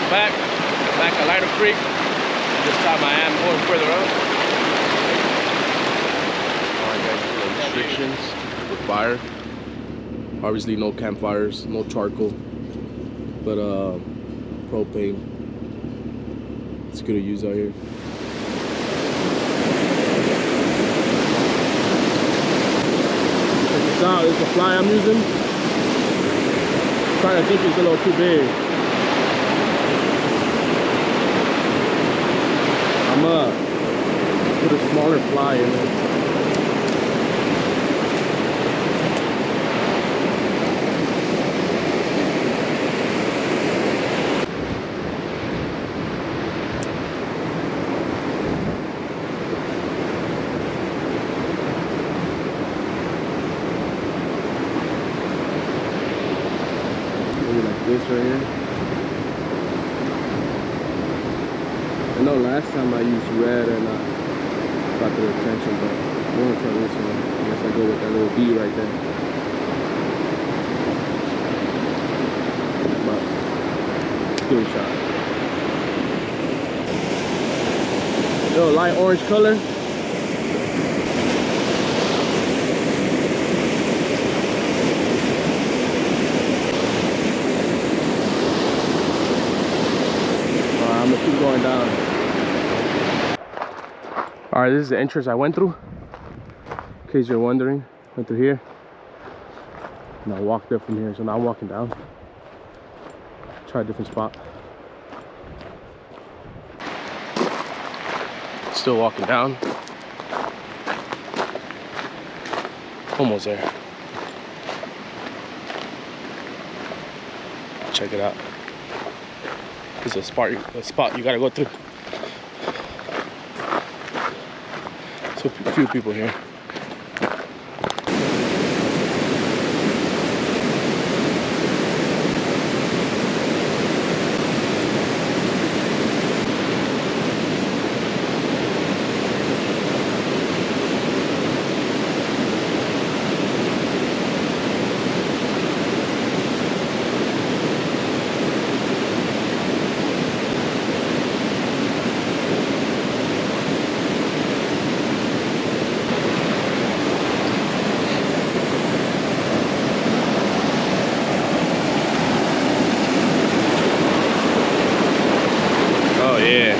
back at Lytle Creek. This time I am going further up. Alright guys, restrictions with fire. Obviously no campfires, no charcoal, but propane. It's good to use out here. Check this out, this is the fly I'm using. I'm trying to think it's a little too big. I'm gonna put a smaller fly in it. Maybe like this right here. I know last time I used red and got their attention, but I want to try this one. I guess I go with that little B right there. But good shot. Little light orange color. I'm gonna keep going down. All right, this is the entrance I went through. In case you're wondering, went through here. And I walked up from here, so now I'm walking down. Try a different spot. Still walking down. Almost there. Check it out. This is a spot you gotta go through. So a few people here. Yeah.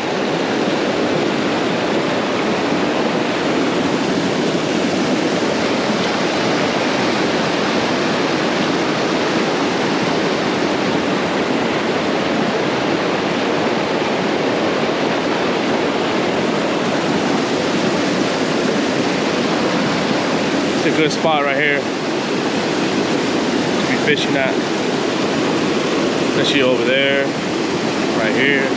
It's a good spot right here to be fishing at. Especially over there, right here.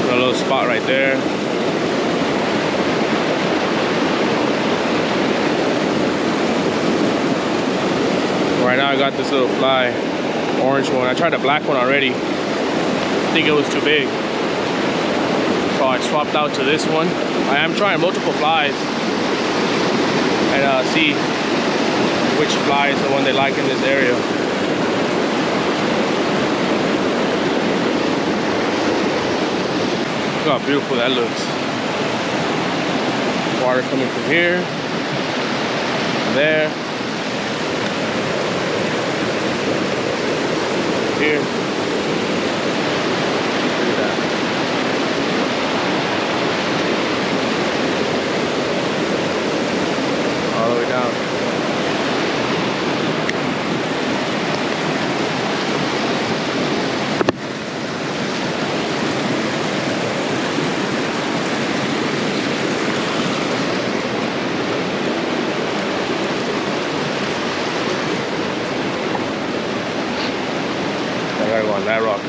A little spot right there. Right now I got this little fly, orange one. I tried the black one already. I think it was too big. So I swapped out to this one. I am trying multiple flies and see which fly is the one they like in this area. Look how beautiful that looks. Water coming from here, there, here. Look at that. All the way down. I gotta go on that rock.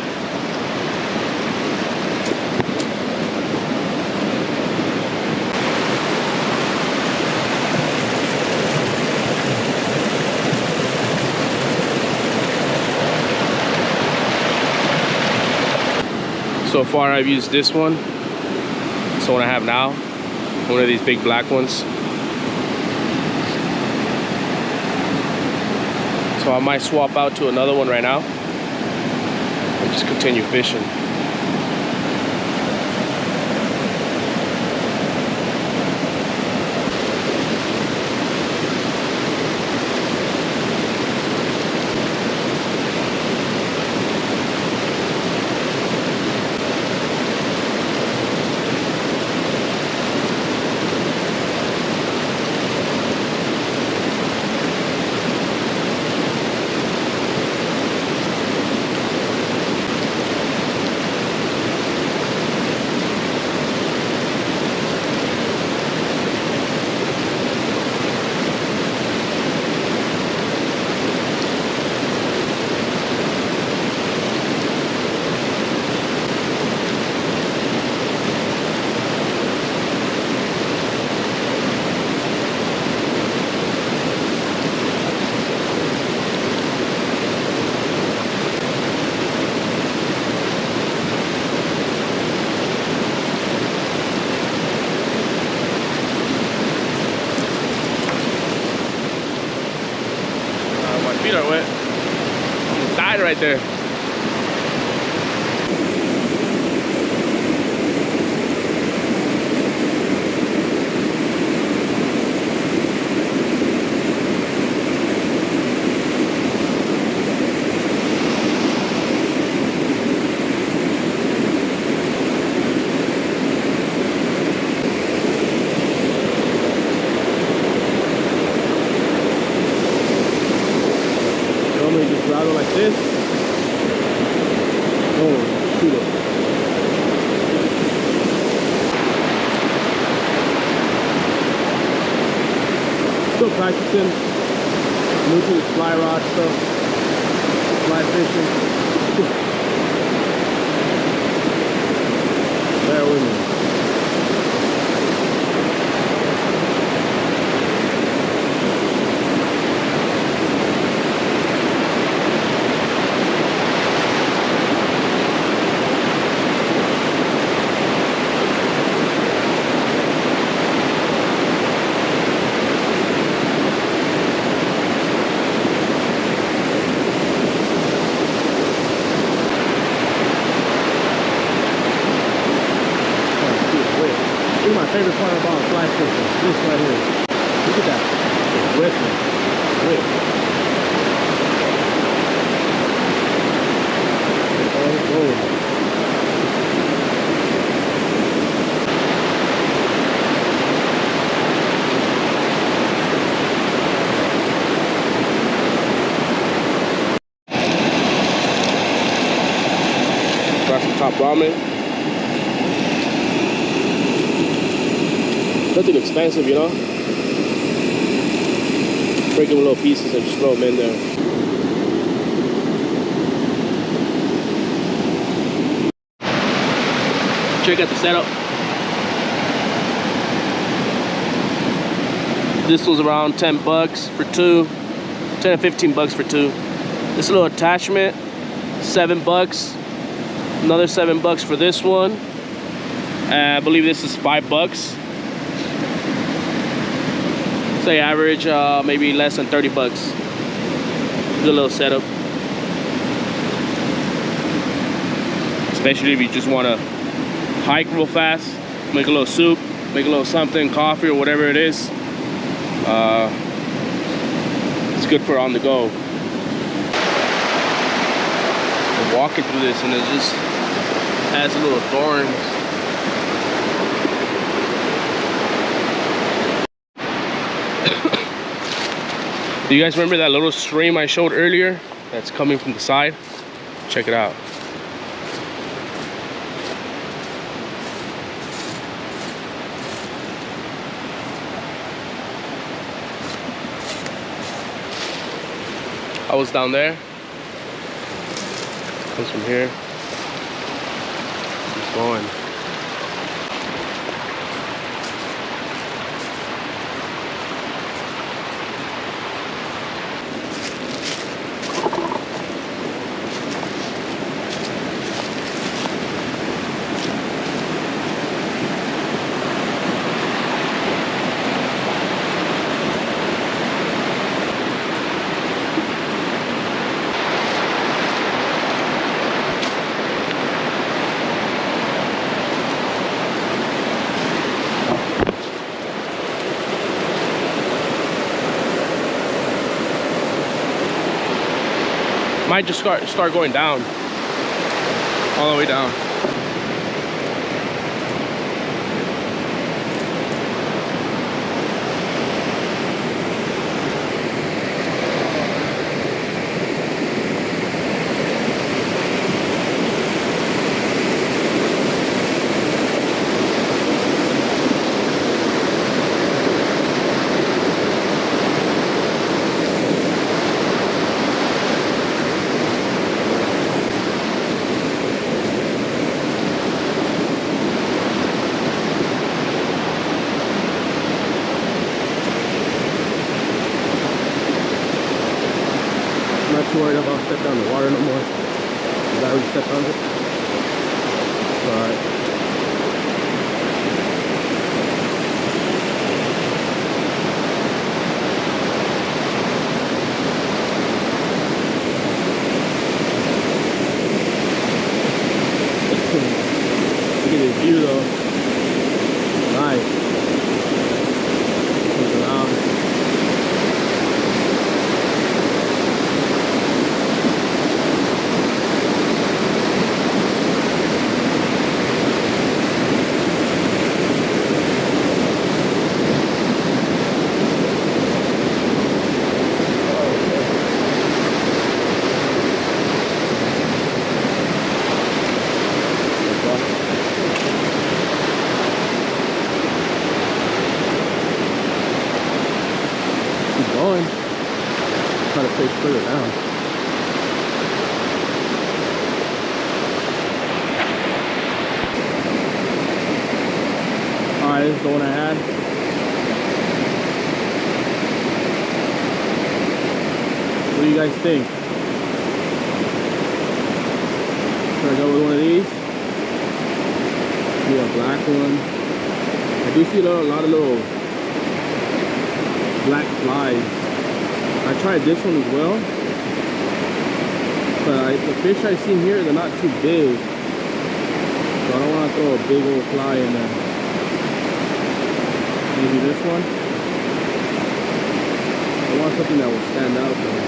So far I've used this one. It's the one I have now. One of these big black ones. So I might swap out to another one right now. just continue fishing. Feet are wet. Almost died right there. Just rattle like this. Oh, shoot it. Still practicing. New to this fly rod stuff. Fly fishing. Bear with me. This is my favorite part about fly fishing. This right here. Look at that. It's whipping. Whip. Oh. Got some top ramen. Nothing expensive, you know? Break them in little pieces and just throw them in there. Check out the setup. This was around 10 bucks for two. 10 to 15 bucks for two. This little attachment, 7 bucks. Another 7 bucks for this one. I believe this is 5 bucks. Say average maybe less than 30 bucks. Good little setup. Especially if you just want to hike real fast, make a little soup, make a little something, coffee or whatever it is. It's good for on the go. I'm walking through this and it just has little thorns. Do you guys remember that little stream I showed earlier that's coming from the side? Check it out. I was down there. Comes from here. Keeps going. Might just start going down, all the way down. Not too worried about stepping on the water no more. I already stepped on it. Alright. Look at this view though. Nice. Look around. Going. Try to fish further down. Alright, this is the one I had. What do you guys think? Should I go with one of these? Yeah, black one. I do see a lot of little black flies. I tried this one as well, but the fish I've seen here, they're not too big, so I don't want to throw a big old fly in there. Maybe this one. I want something that will stand out though.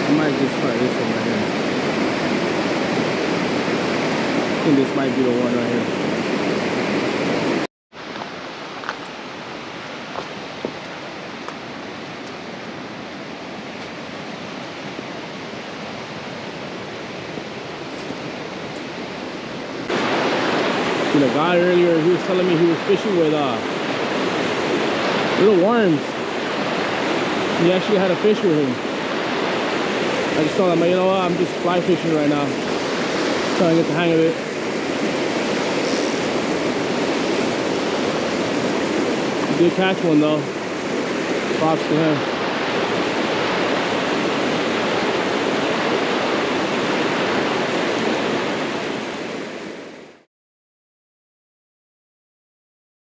I might just try this one right here. I think this might be the one right here. The guy earlier, he was telling me he was fishing with little worms. He actually had a fish with him. I just told him, you know what, I'm just fly fishing right now, trying to get the hang of it. He did catch one though. Props to him.